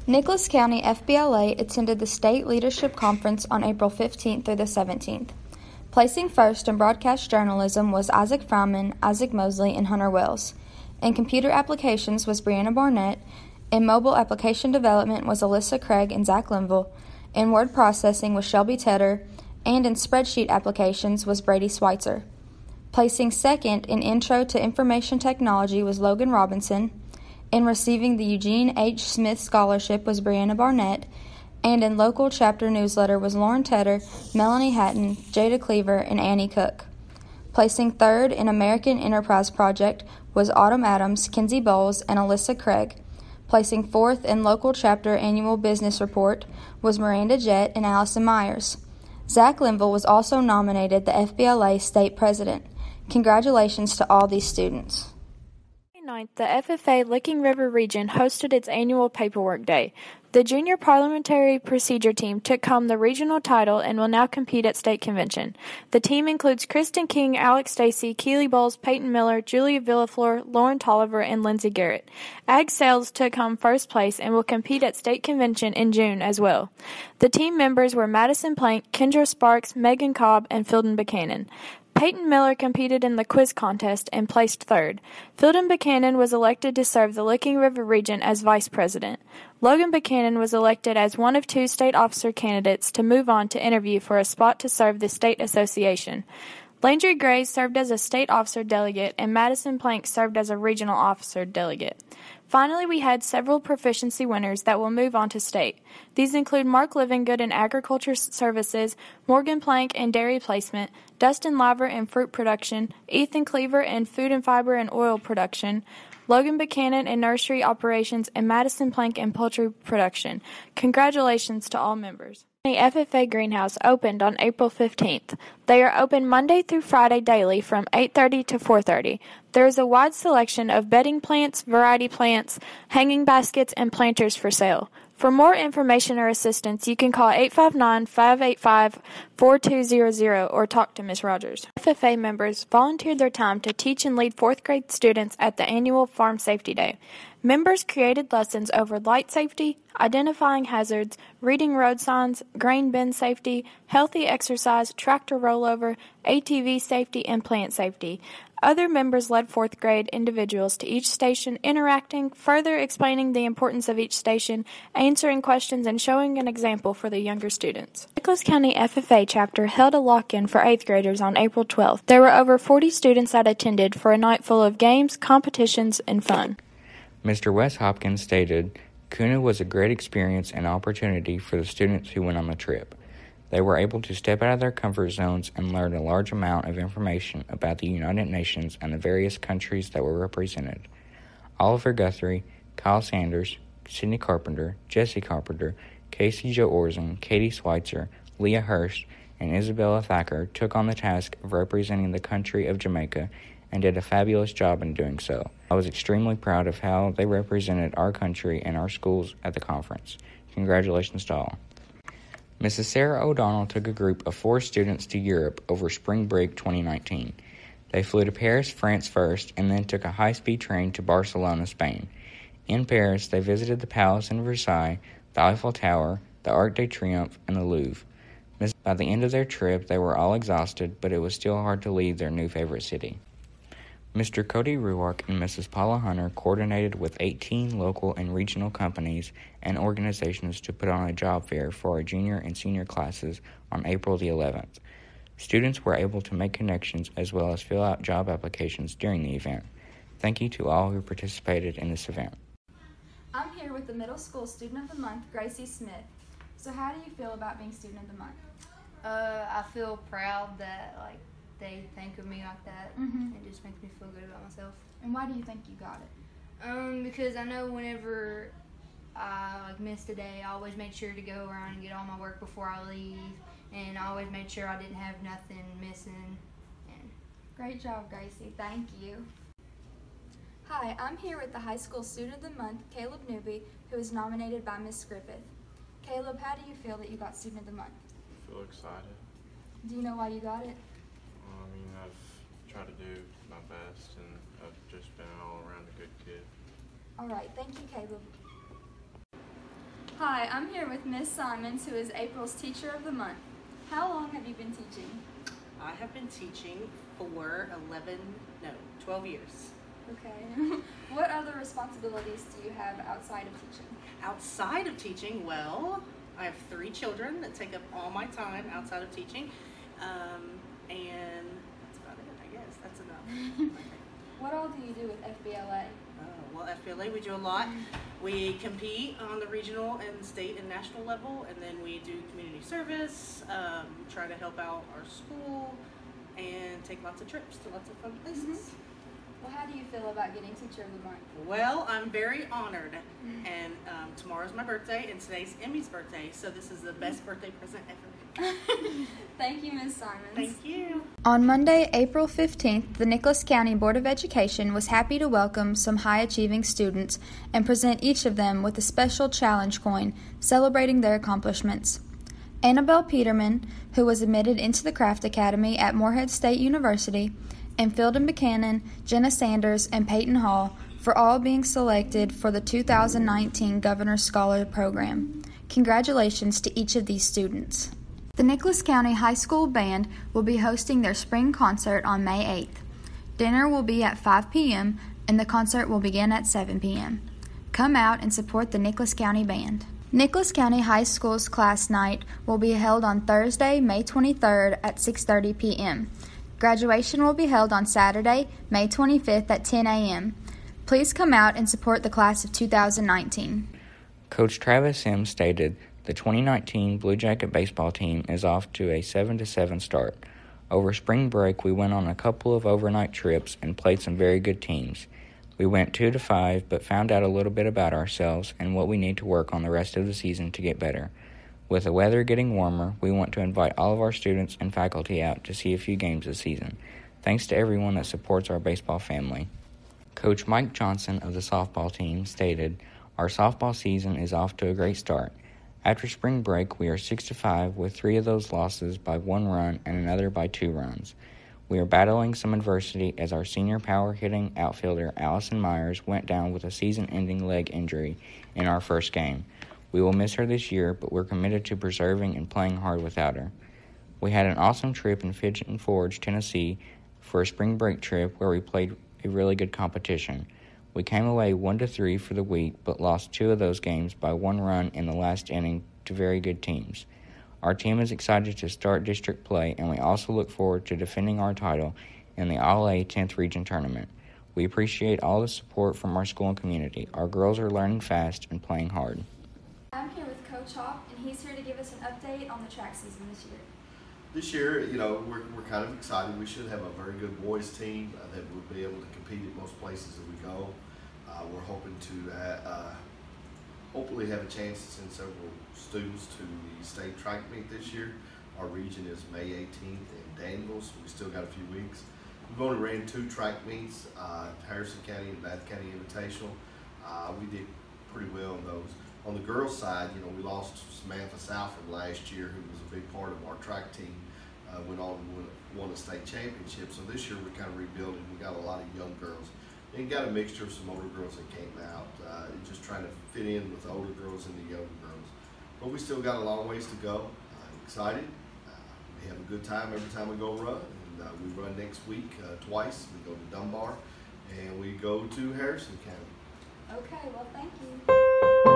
Nicholas County FBLA attended the State Leadership Conference on April 15th through the 17th. Placing first in broadcast journalism was Isaac Fryman, Isaac Mosley, and Hunter Wells. In computer applications was Brianna Barnett. In mobile application development was Alyssa Craig and Zach Linville. In word processing was Shelby Tedder. And in spreadsheet applications was Brady Schweitzer. Placing second in Intro to Information Technology was Logan Robinson. In receiving the Eugene H. Smith Scholarship was Brianna Barnett. And in local chapter newsletter was Lauren Tedder, Melanie Hatton, Jada Cleaver, and Annie Cook. Placing third in American Enterprise Project was Autumn Adams, Kinsey Bowles, and Alyssa Craig. Placing fourth in local chapter annual business report was Miranda Jett and Allison Myers. Zach Linville was also nominated the FBLA state president. Congratulations to all these students. On the FFA Licking River region hosted its annual paperwork day. The junior parliamentary procedure team took home the regional title and will now compete at state convention. The team includes Kristen King, Alex Stacy, Keely Bowles, Peyton Miller, Julia Villaflor, Lauren Tolliver, and Lindsey Garrett. Ag Sales took home first place and will compete at state convention in June as well. The team members were Madison Plank, Kendra Sparks, Megan Cobb, and Philden Buchanan. Peyton Miller competed in the quiz contest and placed third. Philden Buchanan was elected to serve the Licking River region as vice president. Logan Buchanan was elected as one of two state officer candidates to move on to interview for a spot to serve the state association. Landry Gray served as a state officer delegate, and Madison Plank served as a regional officer delegate. Finally, we had several proficiency winners that will move on to state. These include Mark Livingood in agriculture services, Morgan Plank in dairy placement, Dustin Laver in fruit production, Ethan Cleaver in food and fiber and oil production, Logan Buchanan in nursery operations, and Madison Plank in poultry production. Congratulations to all members. The FFA Greenhouse opened on April 15th. They are open Monday through Friday daily from 8:30 to 4:30. There is a wide selection of bedding plants, variety plants, hanging baskets, and planters for sale. For more information or assistance, you can call 859-585-4200 or talk to Ms. Rogers. FFA members volunteered their time to teach and lead 4th grade students at the annual Farm Safety Day. Members created lessons over light safety, identifying hazards, reading road signs, grain bin safety, healthy exercise, tractor rollover, ATV safety, and plant safety. Other members led 4th grade individuals to each station, interacting, further explaining the importance of each station, answering questions, and showing an example for the younger students. Nicholas County FFA chapter held a lock-in for 8th graders on April 12th. There were over 40 students that attended for a night full of games, competitions, and fun. Mr. Wes Hopkins stated, "Kuna was a great experience and opportunity for the students who went on the trip. They were able to step out of their comfort zones and learn a large amount of information about the United Nations and the various countries that were represented. Oliver Guthrie, Kyle Sanders, Sidney Carpenter, Jesse Carpenter, Casey Jo Orzen, Katie Schweitzer, Leah Hurst, and Isabella Thacker took on the task of representing the country of Jamaica and did a fabulous job in doing so. I was extremely proud of how they represented our country and our schools at the conference. Congratulations to all." Mrs. Sarah O'Donnell took a group of 4 students to Europe over spring break 2019. They flew to Paris, France first, and then took a high-speed train to Barcelona, Spain. In Paris, they visited the Palace in Versailles, the Eiffel Tower, the Arc de Triomphe, and the Louvre. By the end of their trip, they were all exhausted, but it was still hard to leave their new favorite city. Mr. Cody Ruark and Mrs. Paula Hunter coordinated with 18 local and regional companies and organizations to put on a job fair for our junior and senior classes on April the 11th. Students were able to make connections as well as fill out job applications during the event. Thank you to all who participated in this event. I'm here with the Middle School Student of the Month, Gracie Smith. So how do you feel about being Student of the Month? I feel proud that they think of me like that. It just makes me feel good about myself. And why do you think you got it? Because I know whenever I missed a day, I always made sure to go around and get all my work before I leave, and I always made sure I didn't have nothing missing. Great job, Gracie. Thank you. Hi, I'm here with the High School Student of the Month, Caleb Newby, who is nominated by Miss Griffith. Caleb, how do you feel that you got Student of the Month? I feel excited. Do you know why you got it? I've tried to do my best, and I've just been all around a good kid. All right, thank you, Caleb. Hi, I'm here with Miss Simons, who is April's Teacher of the Month. How long have you been teaching? I have been teaching for 12 years. Okay. What other responsibilities do you have outside of teaching? Outside of teaching, well, I have 3 children that take up all my time outside of teaching. And that's about it, I guess. That's enough. What all do you do with FBLA? Well, FBLA, we do a lot. We compete on the regional and state and national level, and then we do community service, try to help out our school, and take lots of trips to lots of fun places. Well, how do you feel about getting Teacher of the Month? Well, I'm very honored, and tomorrow's my birthday, and today's Emmy's birthday, so this is the best birthday present ever. Thank you, Ms. Simons. Thank you. On Monday, April 15th, the Nicholas County Board of Education was happy to welcome some high-achieving students and present each of them with a special challenge coin celebrating their accomplishments. Annabelle Peterman, who was admitted into the Craft Academy at Morehead State University, and Phildon Buchanan, Jenna Sanders, and Peyton Hall for all being selected for the 2019 Governor's Scholar Program. Congratulations to each of these students. The Nicholas County High School Band will be hosting their spring concert on May 8th. Dinner will be at 5 p.m. and the concert will begin at 7 p.m. Come out and support the Nicholas County Band. Nicholas County High School's class night will be held on Thursday, May 23rd at 6:30 p.m. Graduation will be held on Saturday, May 25th at 10 a.m. Please come out and support the class of 2019. Coach Travis Sims stated, the 2019 Blue Jacket baseball team is off to a 7-7 start. Over spring break, we went on a couple of overnight trips and played some very good teams. We went 2-5, but found out a little bit about ourselves and what we need to work on the rest of the season to get better. With the weather getting warmer, we want to invite all of our students and faculty out to see a few games this season. Thanks to everyone that supports our baseball family. Coach Mike Johnson of the softball team stated, our softball season is off to a great start. After spring break, we are 6-5 with 3 of those losses by 1 run and another by 2 runs. We are battling some adversity as our senior power-hitting outfielder Allison Myers went down with a season-ending leg injury in our first game. We will miss her this year, but we're committed to preserving and playing hard without her. We had an awesome trip in Pigeon Forge, Tennessee for a spring break trip where we played a really good competition. We came away 1-3 for the week, but lost 2 of those games by 1 run in the last inning to very good teams. Our team is excited to start district play, and we also look forward to defending our title in the All-A 10th Region Tournament. We appreciate all the support from our school and community. Our girls are learning fast and playing hard. I'm here with Coach Hawk, and he's here to give us an update on the track season this year. This year, we're kind of excited. We should have a very good boys team that will be able to compete at most places that we go. We're hoping to hopefully have a chance to send several students to the state track meet this year. Our region is May 18th in Danville, so we still got a few weeks. We've only ran 2 track meets, Harrison County and Bath County Invitational. We did pretty well in those. On the girls' side, we lost Samantha Southard last year, who was a big part of our track team. Went on and won a state championship. So this year we're kind of rebuilding. We got a lot of young girls. And got a mixture of some older girls that came out, just trying to fit in with the older girls and the younger girls. But we still got a long ways to go. Excited. We have a good time every time we go run. And we run next week twice. We go to Dunbar and we go to Harrison County. Okay, well, thank you.